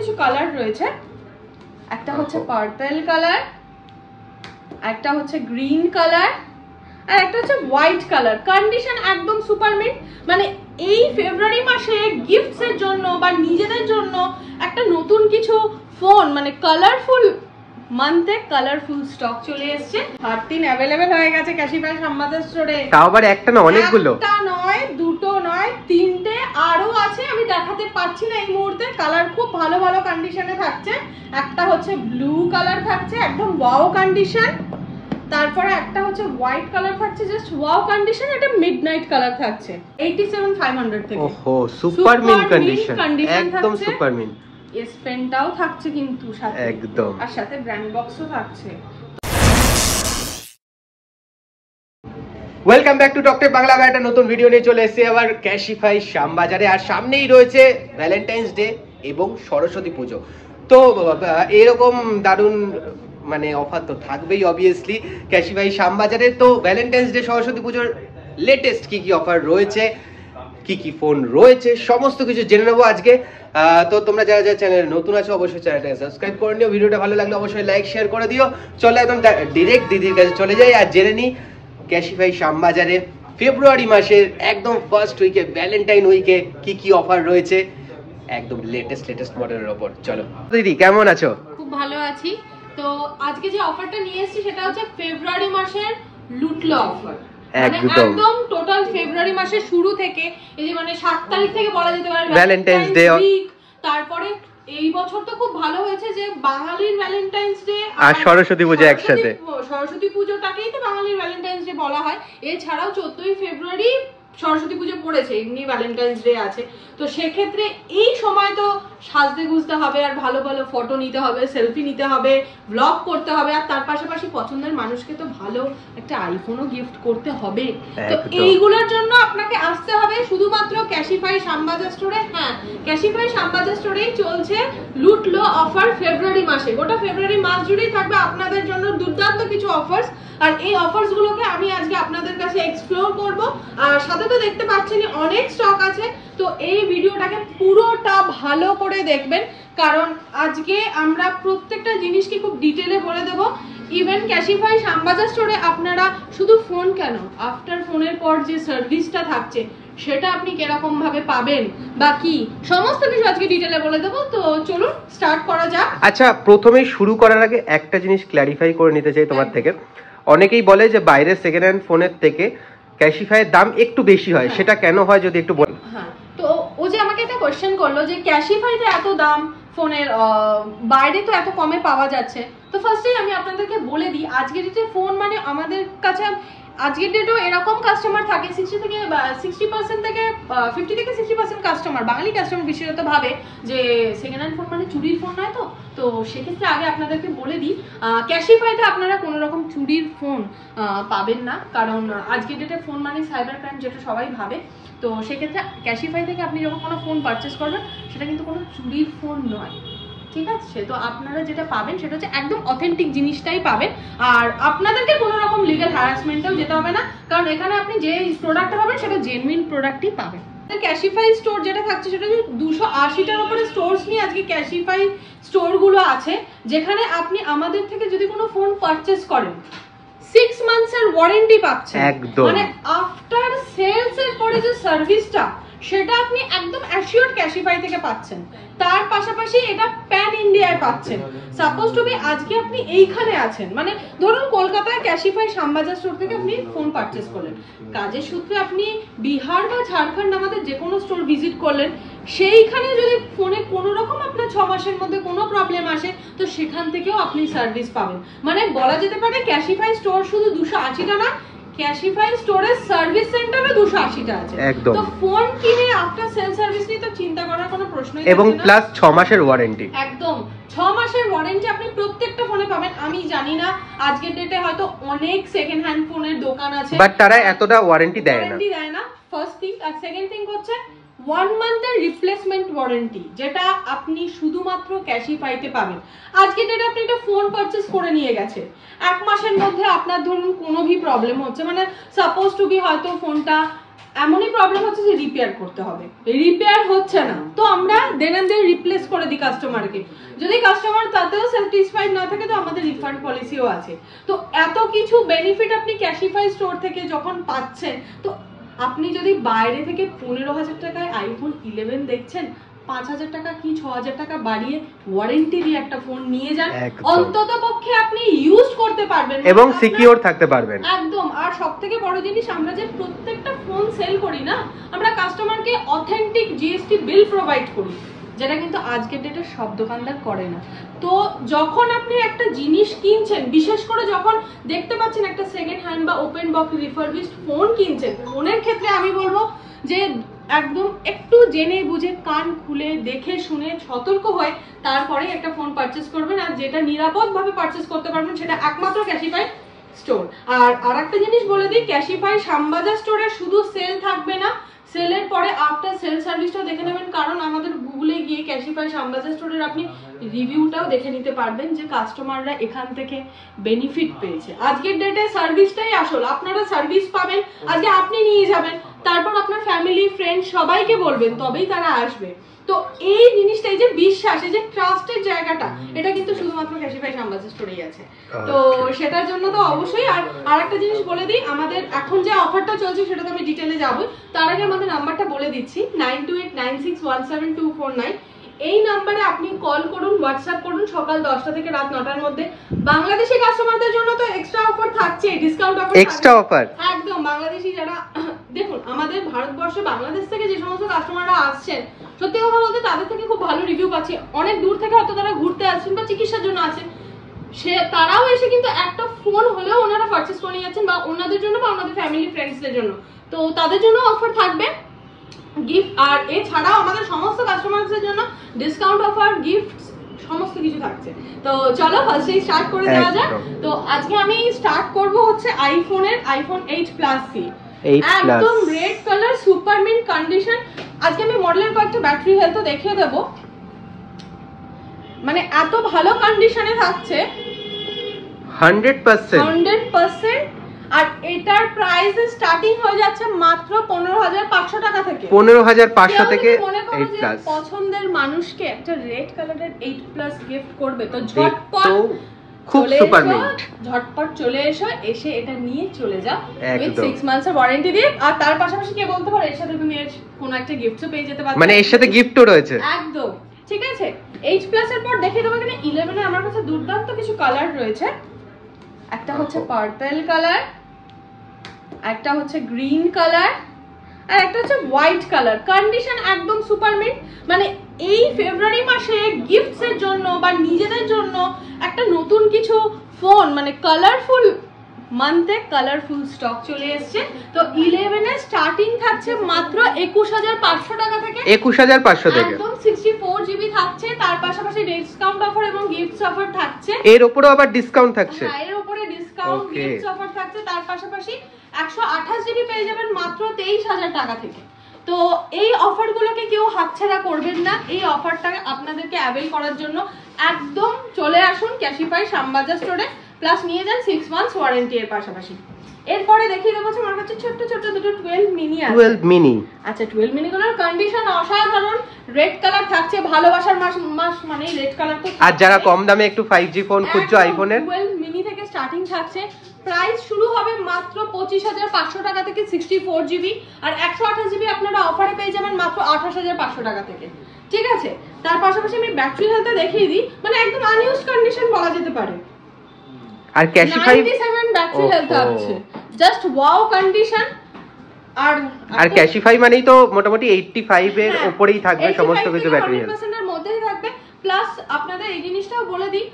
কিছু কালার রয়েছে, একটা হচ্ছে পার্পল কালার, একটা হচ্ছে গ্রিন কালার, আর একটা হচ্ছে হোয়াইট কালার। কন্ডিশন একদম সুপার মিন্ট। মানে এই ফেব্রুয়ারি মাসে গিফটস এর জন্য বা নিজেদের জন্য একটা নতুন কিছু ফোন, মানে কালারফুল মান্থে কালারফুল স্টক চলে এসেছে। 13 অ্যাভেলেবেল হয়ে গেছে ক্যাশিফাই শ্যামবাজার স্টোরে। তাও আবার একটা না, অনেকগুলো। একটা নয়, দুটো নয়, তিনটে আরো আছে, আমি দেখাতে পাচ্ছি না এই মুহূর্তে। কালার খুব ভালো ভালো কন্ডিশনে থাকছে। একটা হচ্ছে ব্লু কালার থাকছে, একদম ওয়াও কন্ডিশন। তারপরে একটা হচ্ছে হোয়াইট কালার থাকছে, জাস্ট ওয়াও কন্ডিশন। এটা মিডনাইট কালার থাকছে 87,500 থেকে। ওহো, সুপার মিন্ট কন্ডিশন, একদম সুপার মিন্ট। এস পেনটাও থাকছে কিন্তু সাথে, একদম, আর সাথে ব্র্যান্ড বক্সও থাকছে। Welcome back to talk tech Bangla. একটা নতুন ভিডিও নিয়ে চলে এসেছি আবার ক্যাশিফাই শ্যামবাজারে। আর সামনেই রয়েছে ভ্যালেন্টাইন্স ডে এবং সরস্বতী পুজো। তো এরকম দারুণ মানে অফার তো থাকবেই অবভিয়াসলি ক্যাশিফাই শ্যামবাজারে। তো ভ্যালেন্টাইন্স ডে, সরস্বতী পুজোর লেটেস্ট কি কি অফার রয়েছে, কি কি ফোন রয়েছে, সমস্ত কিছু জেনে নেবো আজকে। তো তোমরা যারা যারা চ্যানেলে নতুন আছো অবশ্যই চ্যানেলটাকে সাবস্ক্রাইব করে নিও। ভিডিওটা ভালো লাগলে অবশ্যই লাইক শেয়ার করে দিও। চলো একদম ডিরেক্ট দিদির কাছে চলে যাই আর জেনে নিই ক্যাশিফাই শ্যামবাজারে ফেব্রুয়ারি মাসের একদম ফার্স্ট উইকে, ভ্যালেন্টাইন উইকে কি কি অফার রয়েছে একদম লেটেস্ট মডেলের উপর। চলো দিদি, কেমন আছো? খুব ভালো আছি। তো আজকে যে অফারটা নিয়ে এসেছি সেটা হচ্ছে ফেব্রুয়ারি মাসের লুটলো অফার। একদম টোটাল ফেব্রুয়ারি মাসের শুরু থেকে, এই যে মানে 7 তারিখ থেকে বলা যেতে পারে ভ্যালেন্টাইন্স ডে। তারপরে এই বছর তো খুব ভালো হয়েছে যে বাঙালির ভ্যালেন্টাইন্স ডে আর সরস্বতী পুজো একসাথে। সরস্বতী পুজোটাকেই তো বাঙালির ভ্যালেন্টাইন্স ডে বলা হয়। এছাড়াও 14ই ফেব্রুয়ারি সরস্বতী পুজো পড়েছে, এমনি ভ্যালেন্টাইন্স ডে আছে। তো সেক্ষেত্রে এই সময় তো সাজতে গুজতে হবে, আর ভালো ভালো ফটো নিতে হবে, সেলফি নিতে হবে, ব্লগ করতে হবে, আর তার পাশাপাশি পছন্দের মানুষকে তো ভালো একটা আইফোনও গিফট করতে হবে। তো এইগুলোর জন্য আপনাকে আসতে হবে শুধুমাত্র ক্যাশিফাই শ্যামবাজার স্টোরে। হ্যাঁ, ক্যাশিফাই শ্যামবাজার স্টোরেই চলছে লুটলো অফার ফেব্রুয়ারি মাসে। গোটা ফেব্রুয়ারি মাস জুড়েই থাকবে আপনাদের জন্য দুর্দান্ত কিছু অফার্স। আর এই অফার্স গুলোকে আমি আজকে আপনাদের কাছে এক্সপ্লোর করব। আর সাথে তো দেখতে পাচ্ছেন অনেক স্টক আছে। তো এই ভিডিওটাকে পুরোটা ভালো করে দেখবেন, কারণ আজকে আমরা প্রত্যেকটা জিনিসকে খুব ডিটেলে বলে দেব। ইভেন ক্যাশিফাই শ্যামবাজার স্টোরে আপনারা শুধু ফোন কেন, আফটার ফোনের পর যে সার্ভিসটা থাকছে সেটা আপনি কিরকম ভাবে পাবেন বা কি, সমস্ত কিছু আজকে ডিটেলে বলে দেবো। তো চলুন স্টার্ট করা যাক। আচ্ছা, প্রথমেই শুরু করার আগে একটা জিনিস ক্ল্যারিফাই করে নিতে চাই তোমার থেকে। অনেকেই বলে যে বাইরের সেকেন্ড হ্যান্ড ফোনের থেকে ক্যাশিফাইয়ের দাম একটু বেশি হয়, সেটা কেন হয় যদি একটু বল। হ্যাঁ, তো ও যে আমাকে একটা কোশ্চেন করলো যে ক্যাশিফাইতে এত দাম ফোনের, বাইরে তো এত কমে পাওয়া যাচ্ছে। তো ফার্স্টেই আমি আপনাদেরকে বলে দিই, আজকের ডেটে ফোন মানে আমাদের কাছে আজকের ডেটেও এরকম কাস্টমার থাকে 60 থেকে 60% থেকে 50 থেকে 60% কাস্টমার, বাঙালি কাস্টমার বিশেষত ভাবে যে সেকেন্ড হ্যান্ড ফোন মানে চুরির ফোন নয়। তো সেক্ষেত্রে আগে আপনাদেরকে বলে দিই, ক্যাশিফাইতে আপনারা কোনো রকম চুরির ফোন পাবেন না, কারণ আজকের ডেটে ফোন মানে সাইবার ক্রাইম, যেটা সবাই ভাবে। তো সেক্ষেত্রে ক্যাশিফাই থেকে আপনি যখন কোনো ফোন পারচেস করবেন সেটা কিন্তু কোনো চুরির ফোন নয়, ঠিক আছে? তো আপনারা যেটা পাবেন সেটা হচ্ছে একদম অথেন্টিক জিনিসটাই পাবেন। আর আপনাদেরকে কোনো রকম লিগ্যাল হ্যারাসমেন্টেও যেতে হবে না, কারণ এখানে আপনি যে প্রোডাক্টটা পাবেন সেটা জেনুইন প্রোডাক্টই পাবেন। ক্যাশিফাই স্টোর যেটা থাকছে সেটা হচ্ছে 280টার উপরে স্টোরস নিয়ে আজকে ক্যাশিফাই স্টোরগুলো আছে, যেখানে আপনি আমাদের থেকে যদি কোনো ফোন পারচেস করেন 6 মান্থস এর ওয়ারেন্টি পাচ্ছেন। মানে আফটার সেলস এর পরে যে সার্ভিসটা সেটা আপনি একদম অ্যাসিওরড ক্যাশিফাই থেকে পাচ্ছেন। তার পাশাপাশি এটা প্যান ইন্ডিয়ায় পাচ্ছেন। সাপোজ টু বি আজকে আপনি এইখানে আছেন, মানে ধরুন কলকাতায় ক্যাশিফাই শ্যামবাজার স্টোর থেকে আপনি ফোন পারচেস করলেন, কাজের সূত্রে আপনি বিহার বা ঝাড়খণ্ড আমাদের যে কোনো স্টোর ভিজিট করলেন, সেইখানে যদি ফোনে কোনো রকম আপনার 6 মাসের মধ্যে কোনো প্রবলেম আসে তো সেখান থেকেও আপনি সার্ভিস পাবেন। মানে বলা যেতে পারে ক্যাশিফাই স্টোর শুধু 280টা না, ক্যাশিফাই স্টোরের সার্ভিস সেন্টারও 280টা আছে। তো ফোন কিনে আফটার সেল সার্ভিস নিয়ে তো চিন্তা করার কোনো প্রশ্নই নেই, এবং প্লাস 6 মাসের ওয়ারেন্টি। একদম 6 মাসের ওয়ারেন্টি আপনি প্রত্যেকটা ফোনে পাবেন। আমি জানি না আজকের ডেটে হয়তো অনেক সেকেন্ড হ্যান্ড ফোনের দোকান আছে, বাট তারা এতটা ওয়ারেন্টি দেয় না। First thing. আর সেকেন্ড থিং হচ্ছে 1 মান্থের রিপ্লেসমেন্ট ওয়ারেন্টি, যেটা আপনি শুধুমাত্র ক্যাশিফাইতে পাবেন। আজকে ডেটে আপনি একটা ফোন পারচেস করে নিয়ে গেছে, 1 মাসের মধ্যে আপনার ধরুন কোনো ভি প্রবলেম হচ্ছে, মানে সাপোজ টু বি হয়তো ফোনটা এমনই প্রবলেম হচ্ছে যে রিপেয়ার করতে হবে, রিপেয়ার হচ্ছে না, তো আমরা দেন এন্ড দেন রিপ্লেস করে দিই কাস্টমারকে। যদি কাস্টমার তাতেও স্যাটিসফাইড না থাকে তো আমাদের রিফান্ড পলিসিও আছে। তো এত কিছু বেনিফিট আপনি ক্যাশিফাই স্টোর থেকে যখন পাচ্ছেন, তো আপনি যদি বাইরে থেকে 15,000 টাকায় আইফোন 11 দেখছেন, 5,000 টাকা কি 6,000 টাকা বাড়িয়ে ওয়ারেন্টি দিয়ে একটা ফোন নিয়ে যান, অন্তত পক্ষে আপনি ইউজ করতে পারবেন এবং সিকিউর থাকতে পারবেন একদম। আর সবথেকে বড় জিনিস, আমরা যে প্রত্যেকটা ফোন সেল করি না, আমরা কাস্টমারকে অথেন্টিক জিএসটি বিল প্রোভাইড করি, যেটা কিন্তু আজকের ডেটে সব দোকানদার করে না। তো যখন আপনি একটা জিনিস কিনছেন, বিশেষ করে যখন দেখতে পাচ্ছেন একটা সেকেন্ড হ্যান্ড বা ওপেন বক্স রিফারবিশড ফোন কিনছেন, ফোনের ক্ষেত্রে আমি বলবো যে একদম একটু জেনে বুঝে কান খুলে দেখে শুনে সতর্ক হয়ে তারপরে একটা ফোন পারচেজ করবেন, আর যেটা নিরাপদভাবে পারচেজ করতে পারবেন সেটা একমাত্র ক্যাশিফাই স্টোর। আর আরেকটা জিনিস বলে দিই, ক্যাশিফাই শ্যামবাজার স্টোরে শুধু সেল থাকবে না, সেলের পরে আফটার সেল সার্ভিসটাও দেখে নেবেন, কারণ আমাদের গুগলে গিয়ে ক্যাশিফাই শ্যামবাজার স্টোরের আপনি রিভিউটাও দেখে নিতে পারবেন যে কাস্টমাররা এখান থেকে বেনিফিট পেয়েছে। আজকের ডেটে সার্ভিসটাই আসল, আপনারা সার্ভিস পাবেন, আজকে আপনি নিয়ে যাবেন, তারপর আপনার ফ্যামিলি ফ্রেন্ড সবাইকে বলবেন, তবেই তারা আসবে। তো এই জিনিসটা, এই যে বিশ্বাস, এই যে ট্রাস্টের জায়গাটা, এটা কিন্তু শুধুমাত্র ক্যাশিফাই শ্যামবাজার স্টোরেই আছে। তো সেটার জন্য তো অবশ্যই। আর একটা জিনিস বলে দিই, আমাদের এখন যে অফারটা চলছে সেটা তো আমি ডিটেলে যাবো, তার আগে আমাদের নাম্বারটা বলে দিচ্ছি, 9289617249। এই নাম্বারে আপনি কল করুন, হোয়াটসঅ্যাপ করুন সকাল 10টা থেকে রাত 9টার মধ্যে। বাংলাদেশি কাস্টমারদের জন্য তো এক্সট্রা অফার থাকছে, ডিসকাউন্ট অফার, এক্সট্রা অফার একদম। বাংলাদেশি যারা, দেখুন আমাদের ভারতবর্ষে বাংলাদেশ থেকে যে সমস্ত কাস্টমাররা আসছেন, সত্যি কথা বলতে তাদের থেকে খুব ভালো রিভিউ পাচ্ছি। অনেক দূর থেকে হয়তো তারা ঘুরতে আসছেন বা চিকিৎসার জন্য আসেন, তারাও এসে কিন্তু একটা ফোন হলেও ওনারা পারচেজ করে যাচ্ছেন, বা ওনাদের জন্য বা ওনাদের ফ্যামিলি ফ্রেন্ডসদের জন্য। তো তাদের জন্য অফার থাকবে, গিফট, আর এছাড়াও আমাদের সমস্ত কাস্টমারদের জন্য ডিসকাউন্ট অফার, গিফট, সমস্ত কিছু থাকছে। তো চলো ফার্স্টেই স্টার্ট করে দেওয়া যাক। তো আজকে আমি স্টার্ট করব হচ্ছে আইফোনের আইফোন 8 প্লাস সি, একদম red colour, super mint condition. আজকে আমি মডেলের কয়েকটা ব্যাটারি হেলথ দেখিয়ে দেব, মানে এত ভালো কন্ডিশনে থাকছে 100%। আর এটার প্রাইস স্টার্টিং হয়ে যাচ্ছে মাত্র 15,500 টাকা থেকে। 15,500 থেকে 8 প্লাস পছন্দের মানুষকে একটা রেড কালারের 8 প্লাস গিফট করবে, তো ঝটপট খুব সুপার মিন্ট, ঝটপট চলে এসে এটা নিয়ে চলে যাও উইথ 6 মান্থস এর ওয়ারেন্টি দিয়ে। আর তার পাশাপাশি কে বলতে পারো, এর সাথে তুমি কোনো একটা গিফটও পেয়ে যেতে পারো, মানে এর সাথে গিফটও রয়েছে একদম। ঠিক আছে, 8 প্লাস এর পর দেখিয়ে দেবো এখানে 11 এ আমার কাছে দুর্দান্ত কিছু কালার রয়েছে। একটা হচ্ছে পার্পল কালার, একটা হচ্ছে গ্রিন কালার, আর একটা হচ্ছে হোয়াইট কালার। কন্ডিশন একদম সুপার মিন্ট, মানে এই ফেব্রুয়ারি মাসে গিফটস এর জন্য বা নিজেদের জন্য একটা নতুন কিছু ফোন, মানে কালারফুল মান্থে কালারফুল স্টক চলে এসেছে। তো 11 এর স্টার্টিং থাকছে মাত্র 21,500 টাকা থেকে, 21,500 থেকে একদম 64 জিবি থাকছে। তার পাশাপাশি ডিসকাউন্ট অফার এবং গিফটস অফার থাকছে, এর উপরে আবার ডিসকাউন্ট থাকছে, হ্যাঁ এর উপরে ডিসকাউন্ট গিফটস অফার থাকছে। তার পাশাপাশি 128 জিবি পেয়ে যাবেন মাত্র 23,000 টাকা থেকে। তো এই অফারগুলোকে কেউ হাতছাড়া করবেন না, এই অফারটা আপনাদেরকে অ্যাভেল করার জন্য একদম চলে আসুন ক্যাশিফাই শ্যামবাজার স্টোরে, প্লাস নিয়ে যান 6 মান্থস ওয়ারেন্টি এর পাশাপাশি। এরপরে দেখিয়ে দেবো আমার কাছে ছোট ছোট দুটো 12 মিনি আছে। 12 মিনি, আচ্ছা 12 মিনি গুলোর কন্ডিশন অসাধারণ, রেড কালার থাকছে, ভালোবাসার মাস মানে রেড কালার তো। আর যারা কম দামে একটু 5G ফোন খুঁজছো আইফোনের, 12 মিনি থেকে স্টার্টিং থাকছে, প্রাইস শুরু হবে মাত্র 25,500 টাকা থেকে 64 জিবি, আর 128 জিবি আপনারা অফারে পেয়ে যাবেন মাত্র 28,500 টাকা থেকে। ঠিক আছে, তার পাশাপাশি আমি ব্যাটারি হেলথটা দেখিয়ে দিই, মানে একদম আনইউজ কন্ডিশন বলা যেতে পারে। আর ক্যাশিফাই 97 ব্যাটারি হেলথ আছে, জাস্ট ওয়াও কন্ডিশন। আর ক্যাশিফাই মানেই তো মোটামুটি 85 এর উপরেই থাকবে সমস্ত কিছু ব্যাটারি হেলথ, 100% এর মধ্যেই থাকবে। প্লাস আপনাদের এই জিনিসটাও বলে দিই,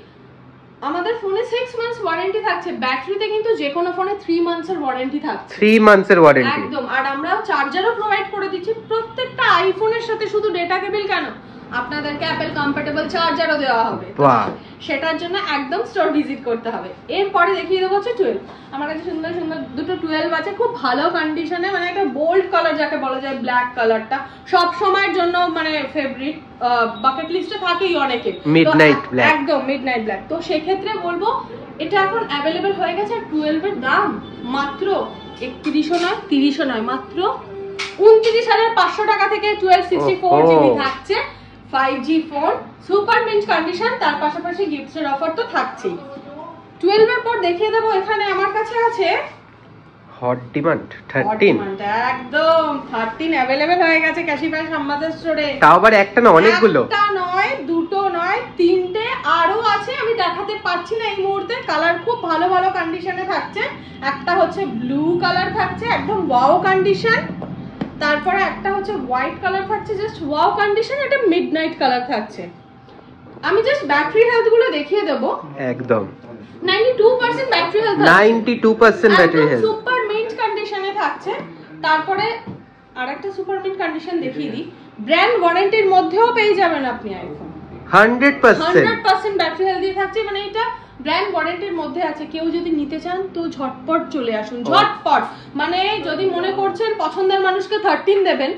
আমাদের ফোনে 6 মান্থস ওয়ারেন্টি থাকছে, ব্যাটারিতে কিন্তু যে কোনো ফোনে 3 মান্থস এর ওয়ারেন্টি থাকছে, 3 মান্থস এর ওয়ারেন্টি একদম। আর আমরাও চার্জারও প্রোভাইড করে দিচ্ছি প্রত্যেকটা আইফোনের সাথে, শুধু ডেটা কেবল কেন, আপনাদেরকে অ্যাপল কম্প্যাটেবল চার্জারও দেওয়া হবে। বাহ, সেটার জন্য একদম স্টোর ভিজিট করতে হবে। এরপরে দেখিয়ে দেবো হচ্ছে 12, আমার কাছে সুন্দর সুন্দর দুটো 12 আছে, খুব ভালো কন্ডিশনে, মানে একটা বোল্ড কালার যাকে বলা যায়, ব্ল্যাক কালারটা সব সময়ের জন্য মানে ফেভারিট, বাকেট লিস্টে থাকেই অনেকে, মিডনাইট ব্ল্যাক, একদম মিডনাইট ব্ল্যাক। তো সেক্ষেত্রে বলবো এটা এখন অ্যাভেলেবেল হয়ে গেছে। 12 এর দাম মাত্র 31ও নয় 30ও নয়, মাত্র 29,500 টাকা থেকে 1264GB থাকছে 5G phone, super mint condition, তার পাশাপাশি গিফটের অফার তো থাকছেই। 12 এর পর দেখিয়ে দেবো, এখানে আমার কাছে আছে হট ডিমান্ড 13, একদম 13 अवेलेबल হয়ে গেছে ক্যাশিফাই শ্যামবাজার স্টোরে। তাও আবার একটা না, অনেকগুলো, একটা নয়, দুটো নয়, তিনটে আরো আছে, আমি দেখাতে পারছি না এই মুহূর্তে। কালার খুব ভালো ভালো কন্ডিশনে থাকছে। একটা হচ্ছে ব্লু কালার থাকছে, একদম ওয়াও কন্ডিশন। তারপরে একটা হচ্ছে হোয়াইট কালার থাকছে, জাস্ট ওয়াও কন্ডিশন। এটা মিডনাইট কালার থাকছে। আমি জাস্ট ব্যাটারি হেলথ গুলো দেখিয়ে দেবো। একদম 92% battery health, 92% battery health, super mint কন্ডিশনে থাকছে। তারপরে আরেকটা সুপার মিন্ট কন্ডিশন দেখিয়ে দিই, ব্র্যান্ড ওয়ারেন্টির মধ্যেও পেয়ে যাবেন আপনি আইফোন। 100% ব্যাটারি হেলথ দিয়ে থাকছে, মানে এটা ব্র্যান্ড ওয়ারেন্টির মধ্যে আছে। কেউ যদি নিতে চান তো ঝটপট চলে আসুন, ঝটপট। মানে যদি মনে করছেন পছন্দের মানুষকে 13 দেবেন,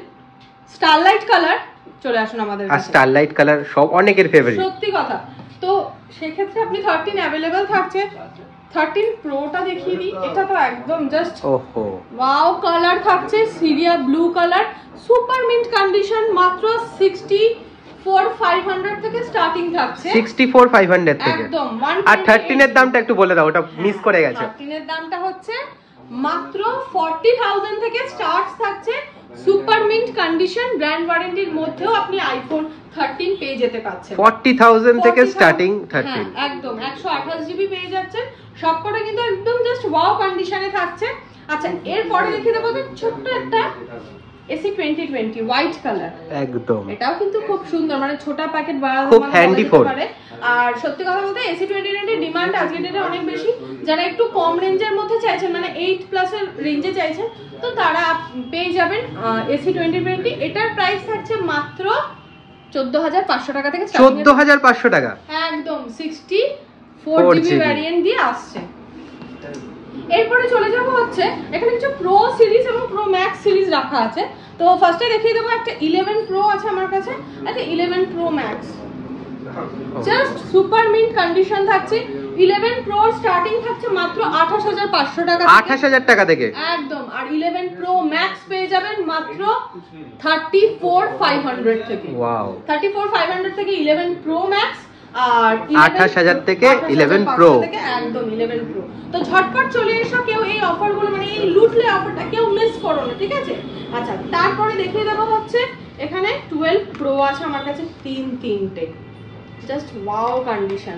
স্টারলাইট কালার, চলে আসুন আমাদের কাছে। স্টারলাইট কালার সব অনেকের ফেভারিট, সত্যি কথা। তো সেক্ষেত্রে আপনি 13 अवेलेबल থাকছে। 13 প্রোটা দেখিয়ে দিই, এটা তো একদম জাস্ট ওহো ওয়াও কালার থাকছে, Syria blue colour, super mint condition, মাত্র 64,500 থেকে স্টার্টিং থাকছে। 64,500 থেকে একদম। আর 13 এর দামটা একটু বলে দাও, ওটা মিস করে গেছে। 13 এর দামটা হচ্ছে মাত্র 40,000 থেকে স্টার্ট থাকছে, সুপার মিন্ট কন্ডিশন, ব্র্যান্ড ওয়ারেন্টির মধ্যেও আপনি আইফোন 13 পেয়ে যেতে পাচ্ছেন। 40,000 থেকে স্টার্টিং 13, একদম 128GB পেয়ে যাচ্ছেন। সবকটা কিন্তু একদম জাস্ট ওয়াও কন্ডিশনে থাকছে। আচ্ছা, এরপরে দেখিয়ে দেবো ছোট্ট একটা AC 2020 হোয়াইট কালার। একদম এটাও কিন্তু খুব সুন্দর, মানে ছোট প্যাকেট বাড়ানো খুব হ্যান্ডি ফোন। আর সত্যি কথা বলতে AC 2020 ডিমান্ড আজকের ডেটে অনেক বেশি। যারা একটু কম রেঞ্জের মধ্যে চাইছেন, মানে 8+ এর রেঞ্জে চাইছেন, তো তারা পেয়ে যাবেন AC 2020। এটার প্রাইস থাকছে মাত্র 14,500 টাকা থেকে। 14,500 টাকা, একদম 64GB ভ্যারিয়েন্ট দিয়ে আসছে। এরপরে চলে যাব হচ্ছে, এখানে কিছু প্রো সিরিজ এবং প্রো ম্যাক্স সিরিজ রাখা আছে। তো ফার্স্টে দেখিয়ে দেবো, একটা 11 প্রো আছে আমার কাছে, একটা 11 pro max, just super mint condition থাকছে। 11 প্রো স্টার্টিং থাকছে মাত্র 28,500 টাকা, 28,000 টাকা থেকে একদম। আর 11 প্রো ম্যাক্স পেয়ে যাবেন মাত্র 34,500 থেকে। ওয়াও, 34,500 থেকে 11 প্রো ম্যাক্স, আর 28,000 থেকে 11 প্রো, একদম 11 প্রো। তো ঝটপট চলে এসো, কেউ এই অফারগুলো, মানে এই লুটলে অফারটা কেউ মিস করো না, ঠিক আছে? আচ্ছা, তারপরে দেখিয়ে দেবো হচ্ছে এখানে 12 প্রো আছে আমার কাছে, তিনটে, জাস্ট ওয়াও কন্ডিশন।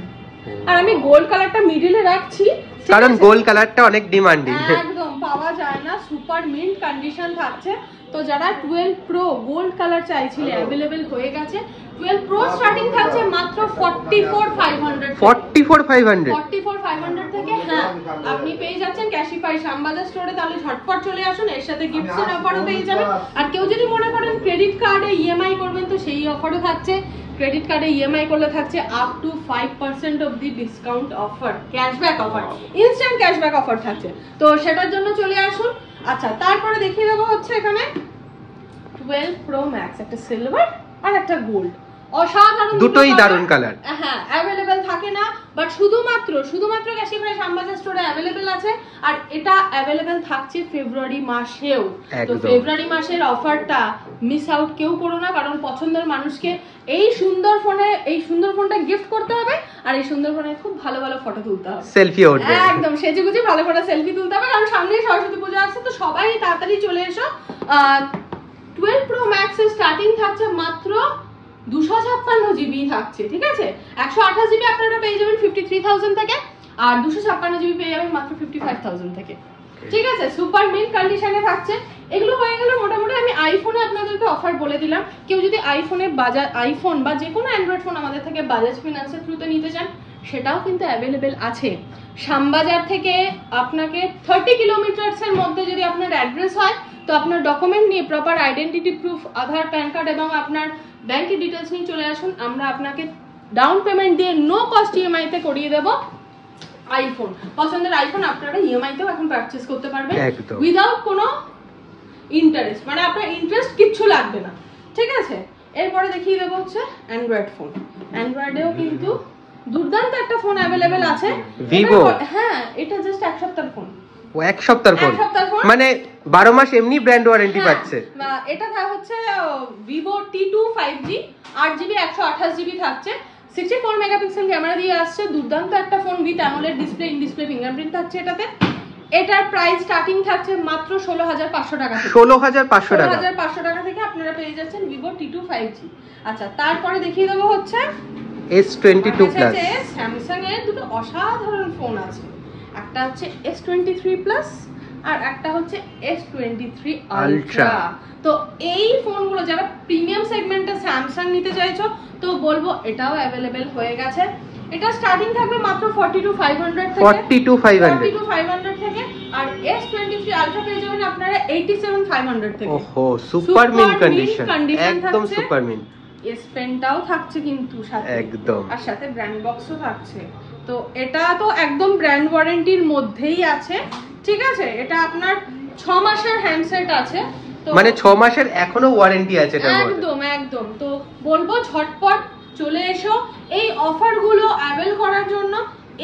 আর আমি গোল্ড কালারটা মিডলে রাখছি কারণ গোল্ড কালারটা অনেক ডিমান্ডিং, একদম পাওয়া যায় না, সুপার মিন্ট কন্ডিশন থাকছে। তো যারা 12 প্রো গোল্ড কালার চাইছিলে, अवेलेबल হয়ে গেছে। 12 প্রো স্টার্টিং থাকছে মাত্র 44,500 থেকে। হ্যাঁ, আপনি পেয়ে যাচ্ছেন ক্যাশিফাই শ্যামবাজার স্টোরে। তাহলে ঝটপট চলে আসুন, এর সাথে গিফটের অফারও পেয়ে যাবেন। আর কেউ যদি মনে করেন ক্রেডিট কার্ডে ইএমআই করবেন, তো সেই অফারও থাকছে। ক্রেডিট কার্ডে ইএমআই করলে থাকছে up two 5% of the discount offer, cashback offer, instant cashback offer থাকছে। তো সেটার জন্য চলে আসুন। আচ্ছা, তারপরে দেখিয়ে দেবো হচ্ছে এখানে 12 প্রো ম্যাক্স, একটা সিলভার আর একটা গোল্ড, অসাধারণ, দুটোই দারুণ কালার। হ্যাঁ, अवेलेबल থাকে না, বাট শুধুমাত্র ক্যাশিফাই শ্যামবাজার স্টোরে अवेलेबल আছে। আর এটা अवेलेबल থাকছে ফেব্রুয়ারি মাসেও। তো ফেব্রুয়ারি মাসের অফারটা মিস আউট কেউ করো না, কারণ পছন্দের মানুষকে এই সুন্দর ফোনটা গিফট করতে হবে। আর এই সুন্দর ফোনে খুব ভালো ভালো ফটো তুলতে হবে, সেলফি উঠবে, একদম সেজেগুজে ভালো করে সেলফি তুলতে হবে, কারণ সামনেই সরস্বতী পূজা আসছে। তো সবাই তাড়াতাড়ি চলে এসো। 12 প্রো ম্যাক্স এর স্টার্টিং থাকছে মাত্র 256GB থাকছে, ঠিক আছে? 128GB আপনারা পেয়ে যাবেন 53,000 থেকে, আর 256GB পেয়ে যাবেন মাত্র 55,000 থেকে, ঠিক আছে? সুপার মিন্ট কন্ডিশনে থাকছে। এগুলো হয়ে গেল মোটামুটি। আমি আইফোনে আপনাদেরকে অফার বলে দিলাম। কেউ যদি আইফোন বা যে কোনো অ্যান্ড্রয়েড ফোন আমাদের থেকে বাজাজ ফিনান্সের থ্রুতে নিতে চান, সেটাও কিন্তু অ্যাভেলেবেল আছে। শ্যামবাজার থেকে আপনাকে 30 কিলোমিটার্সের মধ্যে যদি আপনার অ্যাড্রেস হয়, তো আপনার ডকুমেন্ট নিয়ে, প্রপার আইডেন্টিটি প্রুফ, আধার, প্যান কার্ড এবং আপনার ব্যাংকের ডিটেলস নিয়ে চলে আসুন। আমরা আপনাকে ডাউন পেমেন্ট দিয়ে নো কস্ট ইএমআই তে করিয়ে দেব আইফোন। পছন্দের আইফোন আপনারা ইএমআই তেও এখন পারচেজ করতে পারবেন উইদাউট কোনো ইন্টারেস্ট, মানে আপনার ইন্টারেস্ট কিচ্ছু লাগবে না, ঠিক আছে? এরপরে দেখিয়ে দেবো হচ্ছে অ্যান্ড্রয়েড ফোন। অ্যান্ড্রয়েডেও কিন্তু দুর্দান্ত একটা ফোন অ্যাভেলেবেল আছে, ভিভো। হ্যাঁ, এটা জাস্ট এক সপ্তাহের ফোন। ও এক সপ্তাহের ফোন, মানে 12 মাস এমনি ব্র্যান্ড ওয়ারেন্টি পাচ্ছে। এটা হচ্ছে Vivo T2 5G 8GB 128GB থাকছে, 64 মেগাপিক্সেল ক্যামেরা দিয়ে আসছে, দুর্দান্ত একটা phone with AMOLED display, in display fingerprint থাকছে এটাতে। এটার প্রাইস স্টার্টিং থাকছে মাত্র 16,500 টাকা থেকে। 16,500 টাকা, 16,500 টাকা থেকে আপনারা পেয়ে যাচ্ছেন Vivo T2 5G। আচ্ছা, তারপরে দেখিয়ে দেবো হচ্ছে S22 প্লাস। স্যামসাং এর দুটো অসাধারণ ফোন আছে, একটা হচ্ছে S23 প্লাস আর একটা হচ্ছে S23 আলট্রা। তো এই ফোনগুলো যারা প্রিমিয়াম সেগমেন্টে স্যামসাং নিতে চাইছো তো বলবো এটাও অ্যাভেলেবেল হয়ে গেছে। এটা স্টার্টিং থাকবে মাত্র 42,500 থেকে, 42,500 থেকে। আর S23 আলট্রা পেয়ে যাবেন আপনারা 87,500 থেকে। ওহো, সুপার মিন কন্ডিশন, একদম সুপার মিন। এস পেনটাও থাকছে কিন্তু সাথে, একদম, আর সাথে ব্র্যান্ড বক্সও থাকছে। তো এটা তো একদম ব্র্যান্ড ওয়ারেন্টির মধ্যেই আছে, ঠিক আছে। এটা আপনার 6 মাসের হ্যান্ডসেট আছে, তো মানে 6 মাসের এখনো ওয়ারেন্টি আছে এটার মধ্যে। একদম একদম। তো বলবো ঝটপট চলে এসো এই অফারগুলো অ্যাভেল করার জন্য।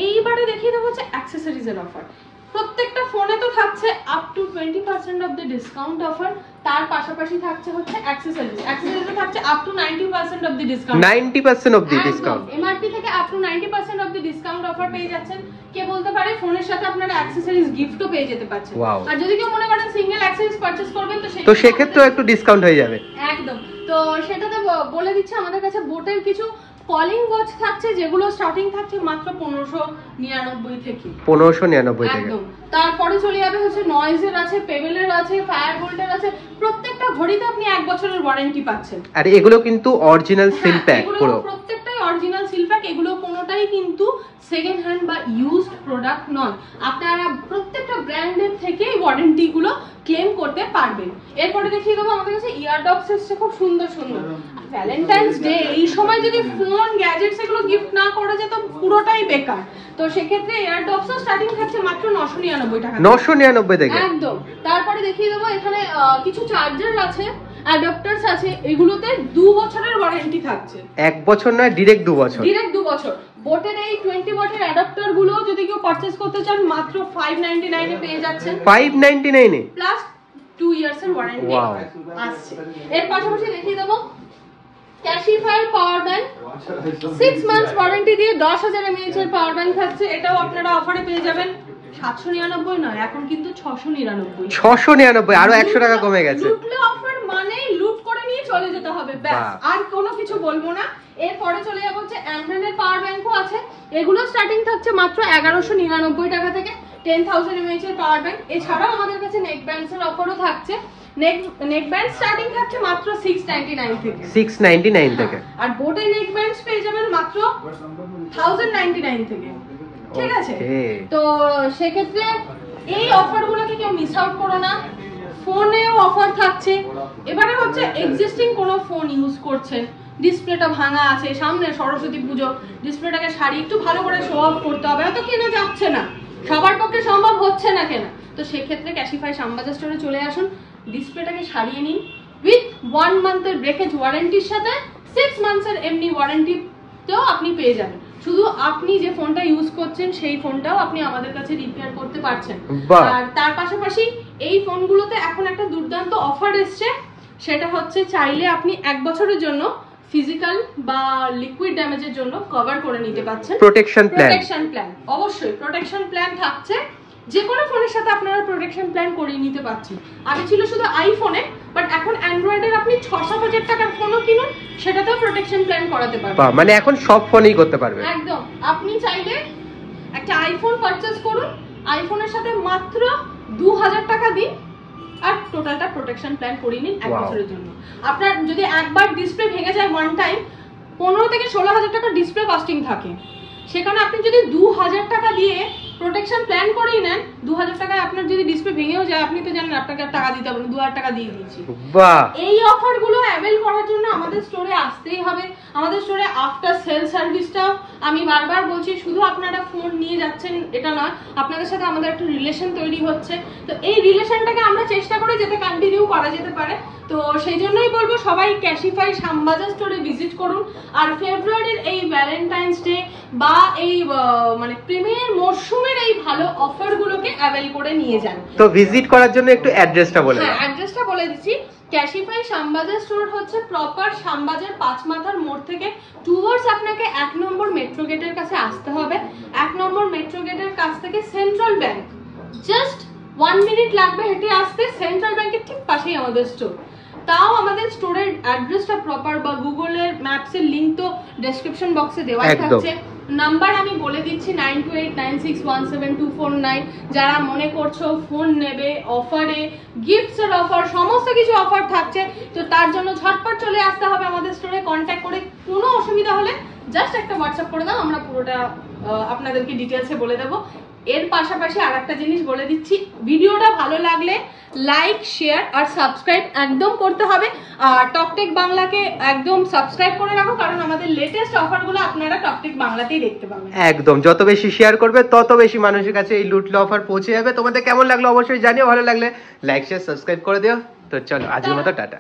এইবারে দেখিয়ে দেবো হচ্ছে অ্যাকসেসরিজের অফার। প্রত্যেকটা ফোনে তো থাকছে up to 20% off the discount offer, তার পাশাপাশি থাকছে হচ্ছে অ্যাকসেসরিজে থাকছে up to 90% off the discount, 90% off the discount. MRP থেকে up to 90% off the discount offer পেয়ে যাচ্ছেন। কে বলতে পারে ফোনের সাথে আপনারা অ্যাকসেসরিজ গিফটও পেয়ে যেতে পারছেন। আর যদি কেউ মনে করেন সিঙ্গেল অ্যাকসেসরিজ পারচেজ করবেন তো সেক্ষেত্রেও একটু ডিসকাউন্ট হয়ে যাবে। একদম। তো সেটাতে বলে দিচ্ছে আমাদের কাছে বোটের কিছু কলিং ওয়াচ থাকছে যেগুলো স্টার্টিং থাকছে মাত্র 1599 থেকে, 1599 থেকে। একদম। তারপরে চলে যাবে হচ্ছে নয়েজের আছে, পেবেলের আছে, ফায়ারবোল্টের আছে। প্রত্যেকটা ঘড়িতে আপনি 1 বছরের ওয়ারেন্টি পাচ্ছেন। আর এগুলো কিন্তু অরিজিনাল সিল প্যাক পুরো, প্রত্যেকটাই অরিজিনাল সিল প্যাক। এগুলো কোনোটাই কিন্তু সেকেন্ড হ্যান্ড বা ইউজড প্রোডাক্ট নয়। আপনারা প্রত্যেকটা ব্র্যান্ডের থেকে ওয়ারেন্টি গুলো ক্লেম করতে পারবেন। এরপরে দেখিয়ে দেবো আমাদের কাছে ইয়ারডপস এসছে খুব সুন্দর সুন্দর। ভ্যালেন্টাইন্স ডে এই সময় যদি ফোন গ্যাজেটস এগুলো গিফট না করা যেত পুরোটাই বেকার। তো সেক্ষেত্রে ইয়ারডপসও স্টার্টিং থাকছে মাত্র 999 টাকা, 999 থেকে একদম। তারপরে দেখিয়ে দেবো এখানে কিছু চার্জার আছে, অ্যাডাপ্টারস আছে, এগুলোতে 2 বছরের ওয়ারেন্টি থাকছে। 1 বছর না, ডিরেক্ট 2 বছর, ডিরেক্ট 2 বছর। বোটের এই 20 ওয়াটের অ্যাডাপ্টার গুলো যদি কেউ পারচেজ করতে চান মাত্র 599 এ পেয়ে যাচ্ছেন, 599 এ প্লাস 2 ইয়ার্স এর ওয়ারেন্টি আসছে। এর পাশাপাশি দেখিয়ে দেবো ক্যাশিফায়ার পাওয়ার ব্যাংক, 6 মান্থস ওয়ারেন্টি দিয়ে 10,000 mAh এর পাওয়ার ব্যাংক থাকছে। এটাও আপনারা অফারে পেয়ে যাবেন 799 নয়, এখন কিন্তু 699। 699, আরো 100 টাকা কমে গেছে। লুটলে অফার মানে লুট করে নিয়ে চলে যেতে হবে, ব্যাস, আর কোনো কিছু বলবো না। এরপরে চলে যাবো হচ্ছে অ্যান্ড্রয়েডের পাওয়ার ব্যাংকও আছে। এগুলো স্টার্টিং থাকছে মাত্র 1199 টাকা থেকে, 10,000 mAh এর পাওয়ার ব্যাংক। এছাড়াও আমাদের কাছে নেক ব্যান্ডস এর অফারও থাকছে। নেক ব্যান্ড স্টার্টিং থাকছে মাত্র 699 থেকে, 699 থেকে। আর বোটে নেক ব্যান্ডস পেয়ে যাবেন মাত্র 1099 থেকে, ঠিক আছে। তো সেক্ষেত্রে এই অফারগুলোকে কেউ মিস আউট করো না। ফোনেও অফার থাকছে। এবারে হচ্ছে এক্সিস্টিং কোনো ফোন ইউজ করছেন, ডিসপ্লেটা ভাঙা আছে, সামনে সরস্বতী পুজো, ডিসপ্লেটাকে সারিয়ে একটু ভালো করে শো অফ করতে হবে, হয়তো কেনা যাচ্ছে না, সবার পক্ষে সম্ভব হচ্ছে না কেনা। তো সেক্ষেত্রে ক্যাশিফাই শ্যামবাজার স্টোরে চলে আসুন, ডিসপ্লেটাকে সারিয়ে নিন উইথ 1 মান্থের ব্রেকেজ ওয়ারেন্টির সাথে 6 মান্থসের এমনি ওয়ারেন্টিতেও আপনি পেয়ে যাবেন। শুধু আপনি যে ফোনটা ইউজ করছেন সেই ফোনটাও আপনি আমাদের কাছে রিপেয়ার করতে পারছেন। আর তার পাশাপাশি এই ফোনগুলোতে এখন একটা দুর্দান্ত অফার এসছে, সেটা হচ্ছে চাইলে আপনি 1 বছরের জন্য ফিজিক্যাল বা লিকুইড ড্যামেজের জন্য কভার করে নিতে পারছেন। প্রোটেকশন প্ল্যান, অবশ্যই প্রোটেকশন প্ল্যান থাকছে। যে কোনো ফোনের সাথে আপনারা প্রোটেকশন প্ল্যান করিয়ে নিতে পারছেন। আগে ছিল শুধু আইফোনে, বাট এখন অ্যান্ড্রয়েডের আপনি 6-7 টাকার ফোনও কিনুন, সেটাতেও প্রোটেকশন প্ল্যান করাতে পারবেন। মানে এখন সব ফোনেই করতে পারবেন। একদম। আপনি চাইলে একটা আইফোন পারচেজ করুন, আইফোনের সাথে মাত্র 2000 টাকা দিন, আর টোটালটা প্রোটেকশন প্ল্যান করিয়ে নিন 1 বছরের জন্য। আপনার যদি একবার ডিসপ্লে ভেঙে যায় ওয়ান টাইম, 15 থেকে 16,000 টাকা ডিসপ্লে কস্টিং থাকে। সেখানে আপনি যদি 2000 টাকা দিয়ে প্রোটেকশন প্ল্যান করেই নেন, 2000 টাকায় আপনার যদি ডিসপ্লে ভেঙেও যায়, আপনি তো জানেন আপনাকে টাকা দিতে হবে না, 2000 টাকা দিয়ে দিচ্ছি। এই অফারগুলো অ্যাভেল করার জন্য আমাদের স্টোরে আসতেই হবে। আমাদের স্টোরে আফটার সেল সার্ভিসটাও আমি বারবার বলছি, শুধু আপনারা ফোন নিয়ে যাচ্ছেন এটা নয়, আপনাদের সাথে আমাদের একটা রিলেশন তৈরি হচ্ছে। তো এই রিলেশনটাকে আমরা চেষ্টা করি যাতে কন্টিনিউ করা যেতে পারে। তো সেই জন্যই বলবো সবাই ক্যাশিফাই শ্যামবাজার স্টোরে ভিজিট করুন। আর ফেব্রুয়ারির এই ভ্যালেন্টাইন্স ডে বা এই মানে প্রেমের মরশুমের এই ভালো অফারগুলোকে অ্যাভেল করে নিয়ে যান। তো ভিজিট করার জন্য একটু অ্যাড্রেসটা বলে দাও। হ্যাঁ, অ্যাড্রেসটা বলে দিচ্ছি। ক্যাশিফাই শ্যামবাজার স্টোর হচ্ছে প্রপার শ্যামবাজার 5 মাথার মোড় থেকে টুয়ার্ডস আপনাকে 1 নম্বর মেট্রো গেটের কাছে আসতে হবে। 1 নম্বর মেট্রো গেটের কাছ থেকে সেন্ট্রাল ব্যাংক জাস্ট 1 মিনিট লাগবে হেঁটে আসতে। সেন্ট্রাল ব্যাংকের ঠিক পাশেই আমাদের স্টোর। তাও আমাদের স্টোরের অ্যাড্রেসটা প্রপার বা গুগলের ম্যাপসের লিংক তো ডেসক্রিপশন বক্সে দেওয়া থাকছে। নাম্বার আমি বলে দিচ্ছি 9289617249। যারা মনে করছো ফোন নেবে, অফারে গিফটস এর অফার, সমস্ত কিছু অফার থাকছে, তো তার জন্য ঝটপট চলে আসতে হবে আমাদের স্টোরে। কন্ট্যাক্ট করে কোনো অসুবিধা হলে জাস্ট একটা হোয়াটসঅ্যাপ করে দাও, আমরা পুরোটা আপনাদেরকে ডিটেলসে বলে দেবো। এর পাশাপাশি আর একটা জিনিস বলে দিচ্ছি, ভিডিওটা ভালো লাগলে লাইক, শেয়ার আর সাবস্ক্রাইব একদম করতে হবে। আর টকটেক বাংলাকে একদম সাবস্ক্রাইব করে রাখো, কারণ আমাদের লেটেস্ট অফারগুলো আপনারা টকটেক বাংলাতেই দেখতে পাবেন। একদম, যত বেশি শেয়ার করবে তত বেশি মানুষের কাছে এই লুটলো অফার পৌঁছে যাবে। তোমাদের কেমন লাগলো অবশ্যই জানিও, ভালো লাগলে লাইক শেয়ার সাবস্ক্রাইব করে দিও। তো চলো আজকের মতো টাটা।